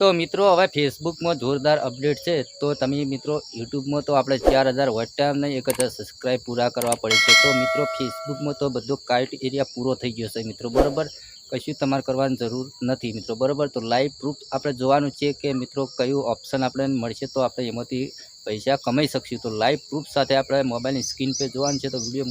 તો મિત્રો હવે ફેસબુકમાં જોરદાર અપડેટ છે। તો તમે મિત્રો યુટ્યુબમાં તો આપણે 4000 વોચ ટાઈમ નહીં 1000 સબસ્ક્રાઈબ પૂરા કરવા પડે છે। તો મિત્રો ફેસબુકમાં તો બધો કાઇટ એરિયા પૂરો થઈ ગયો છે મિત્રો, બરાબર। કશું તમારે કરવાની જરૂર નથી મિત્રો, બરાબર। તો લાઈવ પ્રૂફ આપણે જોવાનું છે કે મિત્રો કયું ઓપ્શન આપણે મળશે તો આપણે એમાંથી પૈસા કમાઈ શકશું। તો લાઈવ પ્રૂફ સાથે આપણે મોબાઈલની સ્ક્રીન પર જોવાનું છે। તો વિડીયો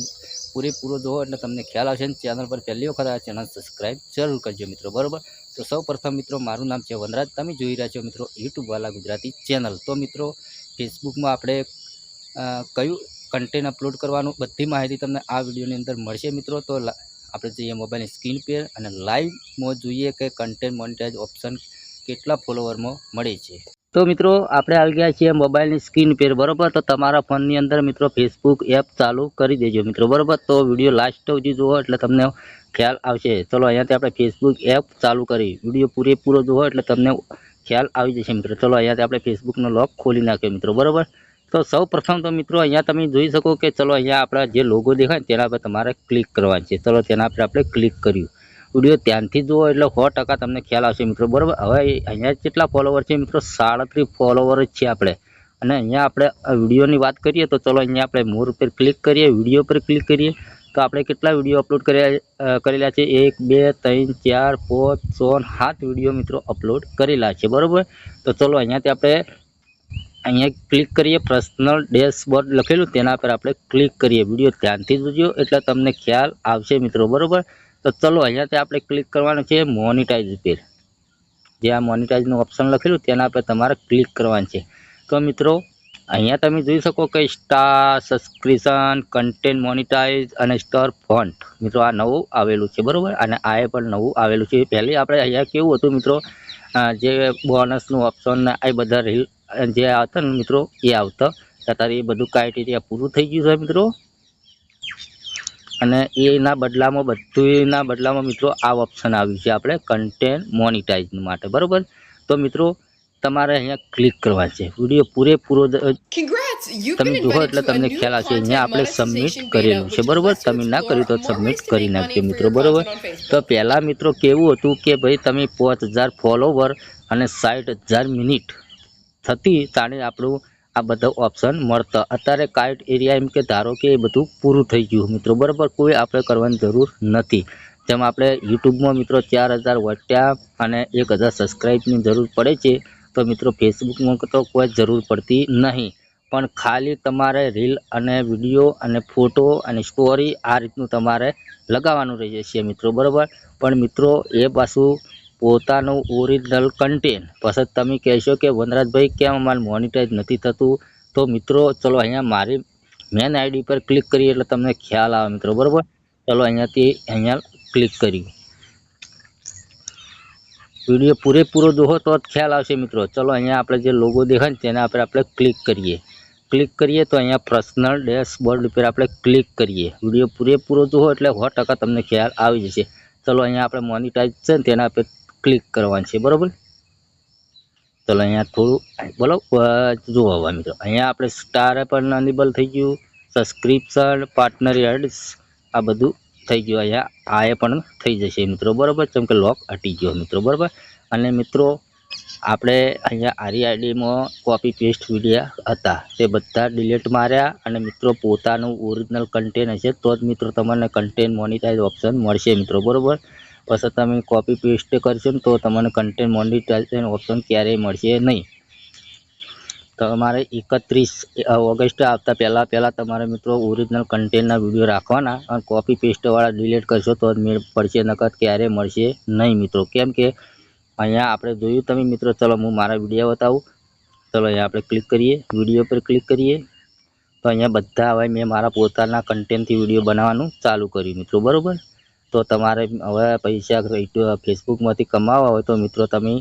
પૂરેપૂરો જોવો એટલે તમને ખ્યાલ આવશે। ચેનલ પર પહેલી વખત આ ચેનલ સબસ્ક્રાઈબ જરૂર કરજો મિત્રો, બરાબર। તો સૌ પ્રથમ મિત્રો મારું નામ છે વનરાજ, તમે જોઈ રહ્યા છો મિત્રો યુટ્યુબ વાલા ગુજરાતી ચેનલ। તો મિત્રો ફેસબુકમાં આપણે કયું કન્ટેન્ટ અપલોડ કરવાનું બધી માહિતી તમને આ વિડીયોની અંદર મળશે મિત્રો। તો આપણે જઈએ મોબાઈલની સ્ક્રીન પર અને લાઈવમાં જોઈએ કે કન્ટેન્ટ મોનેટાઇઝ ઓપ્શન કેટલા ફોલોવરમાં મળે છે। તો મિત્રો આપણે આવી ગયા છીએ મોબાઈલની સ્ક્રીન પર, બરાબર। તો તમારા ફોનની અંદર મિત્રો ફેસબુક એપ ચાલુ કરી દેજો મિત્રો, બરાબર। તો વિડીયો લાસ્ટ સુધી જુઓ એટલે તમને ખ્યાલ આવશે। ચલો અહીંયાથી આપણે ફેસબુક એપ ચાલુ કરી વિડીયો પૂરેપૂરો જુઓ એટલે તમને ખ્યાલ આવી જશે મિત્રો। ચલો અહીંયાથી આપણે ફેસબુકનો લોક ખોલી નાખ્યો મિત્રો, બરાબર। તો સૌ પ્રથમ તો મિત્રો અહીંયા તમે જોઈ શકો કે ચલો અહીંયા આપણા જે લોગો દેખાય તેના પર તમારે ક્લિક કરવાનું છે। ચલો તેના પર આપણે ક્લિક કર્યું। વિડીયો ધ્યાનથી જુઓ એટલે 100% તમને ખ્યાલ આવશે મિત્રો, બરાબર। હવે અહીંયા કેટલા ફોલોવર છે મિત્રો? 37 ફોલોવર જ છે આપણે। અને અહીંયા આપણે વિડીયોની વાત કરીએ તો ચલો અહીંયા આપણે મોર પર ક્લિક કરીએ, વિડીયો પર ક્લિક કરીએ તો આપણે કેટલા વિડીયો અપલોડ કરેલા છે? 1 2 3 4 5 6 7 વિડીયો મિત્રો અપલોડ કરેલા છે, બરાબર। તો ચલો અહીંયાથી આપણે અહીંયા ક્લિક કરીએ, પર્સનલ ડેશબોર્ડ લખેલું તેના પર આપણે ક્લિક કરીએ। વિડીયો ધ્યાનથી જોજો એટલે તમને ખ્યાલ આવશે મિત્રો, બરાબર। તો ચલો અહીંયાથી આપણે ક્લિક કરવાનું છે મોનેટાઇઝ પર, જે આ મોનેટાઇઝનું ઓપ્શન લખેલું તેના પર તમારે ક્લિક કરવાનું છે। તો મિત્રો અહીંયા તમે જોઈ શકો કે સ્ટાર સબસ્ક્રિપ્શન, કન્ટેન્ટ મોનેટાઇઝ અને સ્ટાર ફોન્ટ મિત્રો આ નવું આવેલું છે, બરાબર। અને આ પણ નવું આવેલું છે। પહેલી આપણે અહીંયા કેવું હતું મિત્રો, જે બોનસનું ઓપ્શન ને આ બધા રીલ જે આવતા ને મિત્રો એ આવતા, અત્યારે એ બધું ક્રાઇટેરિયા પૂરું થઈ ગયું છે મિત્રો। અને એના બદલામાં મિત્રો આ ઓપ્શન આવ્યું છે આપણે કન્ટેન્ટ મોનેટાઇઝ માટે, બરાબર। તો મિત્રો તમારે અહીંયા ક્લિક કરવા છે। વિડીયો પૂરેપૂરો તમે જુઓ એટલે તમને ખ્યાલ આવશે। અહીંયા આપણે સબમિટ કરેલું છે, બરાબર। તમે ના કર્યું તો સબમિટ કરી નાખજો મિત્રો, બરાબર। તો પહેલાં મિત્રો કેવું હતું કે ભાઈ તમે 5000 ફોલોવર અને 60000 મિનિટ થતી તાણે આપણું આ બધા ઓપ્શન મળતા। અત્યારે કાઇટ એરિયા એમ કે ધારો કે એ બધું પૂરું થઈ ગયું મિત્રો, બરાબર। કોઈ આપણે કરવાની જરૂર નથી। જેમ આપણે યુટ્યુબમાં મિત્રો 4000 વોચ ટાઈમ અને 1000 સબસ્ક્રાઈબની જરૂર પડે છે, તો મિત્રો ફેસબુકમાં તો કોઈ જરૂર પડતી નહીં। પણ ખાલી તમારે રીલ અને વિડીયો અને ફોટો અને સ્ટોરી આ રીતનું તમારે લગાવવાનું રહે છે મિત્રો, બરાબર। પણ મિત્રો એ પાછું પોતાનું ઓરિજિનલ કન્ટેન્ટ પછી તમે કહેશો કે વનરાજભાઈ કેમ અમારે મોનેટાઇઝ નથી થતું? તો મિત્રો ચલો અહીંયા મારી મેન આઈડી પર ક્લિક કરીએ એટલે તમને ખ્યાલ આવે મિત્રો, બરાબર। ચલો અહીંયા ક્લિક કર્યું, વિડીયો પૂરેપૂરો જોવો તો જ ખ્યાલ આવશે મિત્રો। ચલો અહીંયા આપણે જે લોગો દેખાય ને તેના પર આપણે ક્લિક કરીએ તો અહીંયા પર્સનલ ડેશબોર્ડ પર આપણે ક્લિક કરીએ। વિડીયો પૂરેપૂરો જોવો એટલે 100% તમને ખ્યાલ આવી જશે। ચલો અહીંયા આપણે મોનેટાઇઝ છે ને તેના પર ક્લિક કરવાનું છે, બરાબર। ચલો અહીંયા થોડું બોલો જુઓ હવે મિત્રો અહીંયા આપણે સ્ટાર પણ અનેબલ થઈ ગયું, સબસ્ક્રિપ્શન, પાર્ટનર એડ્સ આ બધું થઈ ગયું। અહીંયા આ પણ થઈ જશે મિત્રો, બરાબર। જેમ કે લોક હટી ગયો મિત્રો, બરાબર। અને મિત્રો આપણે અહીંયા આરી આઈડીમાં કોપી પેસ્ટ વિડીયા હતા તે બધા ડિલીટ માર્યા અને મિત્રો પોતાનું ઓરિજિનલ કન્ટેન્ટ હશે તો જ મિત્રો તમને કન્ટેન્ટ મોનેટાઇઝ ઓપ્શન મળશે મિત્રો, બરાબર। પછી તમે કોપી પેસ્ટ કરશો ને તો તમને કન્ટેન્ટ મોનેટાઇઝેશન ઓપ્શન ક્યારેય મળશે નહીં। તમારે 31 ઓગસ્ટ આવતા પહેલાં તમારે મિત્રો ઓરિજિનલ કન્ટેન્ટના વિડીયો રાખવાના અને કોપી પેસ્ટવાળા ડિલીટ કરશો તો જ મેળ પડશે, નકર ક્યારેય મળશે નહીં મિત્રો। કેમ કે અહીંયા આપણે જોયું તમે મિત્રો, ચલો હું મારા વિડીયો બતાવું। ચલો અહીંયા આપણે ક્લિક કરીએ, વિડીયો પર ક્લિક કરીએ તો અહીંયા બધા હવે મેં મારા પોતાના કન્ટેન્ટથી વિડીયો બનાવવાનું ચાલુ કર્યું મિત્રો, બરાબર। તો તમારે હવે પૈસા ફેસબુકમાંથી કમાવા હોય તો મિત્રો તમે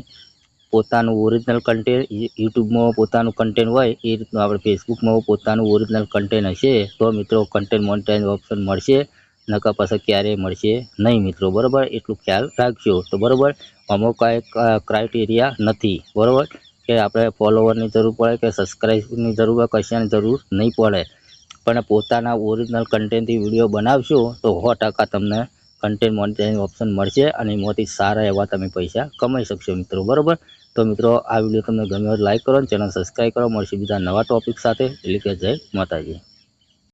પોતાનું ઓરિજિનલ કન્ટેન્ટ યુટ્યુબમાં પોતાનું કન્ટેન્ટ હોય એ રીતનું આપણે ફેસબુકમાં પોતાનું ઓરિજિનલ કન્ટેન્ટ હશે તો મિત્રો કન્ટેન્ટ મોનેટાઇઝ ઓપ્શન મળશે, નકર પછી ક્યારેય મળશે નહીં મિત્રો, બરાબર। એટલું ખ્યાલ રાખજો તો, બરાબર। આમાં કાંઈ ક્રાઇટેરિયા નથી, બરાબર, કે આપણે ફોલોવરની જરૂર પડે કે સબસ્ક્રાઈબની જરૂર હોય, કશાની જરૂર નહીં પડે। પણ પોતાના ઓરિજિનલ કન્ટેન્ટથી વિડીયો બનાવશો તો 100% તમને કન્ટેન્ટ મોનેટાઇઝેશન ઓપ્શન મળશે અને એમાંથી સારા એવા તમે પૈસા કમાઈ શકશો મિત્રો, બરાબર। તો તો મિત્રો આ વિડીયો તમને ગમ્યો હોય લાઈક કરો અને ચેનલ સબસ્ક્રાઈબ કરો. મળશે બીજા નવા ટોપિક સાથે. એટલે કે જય માતાજી.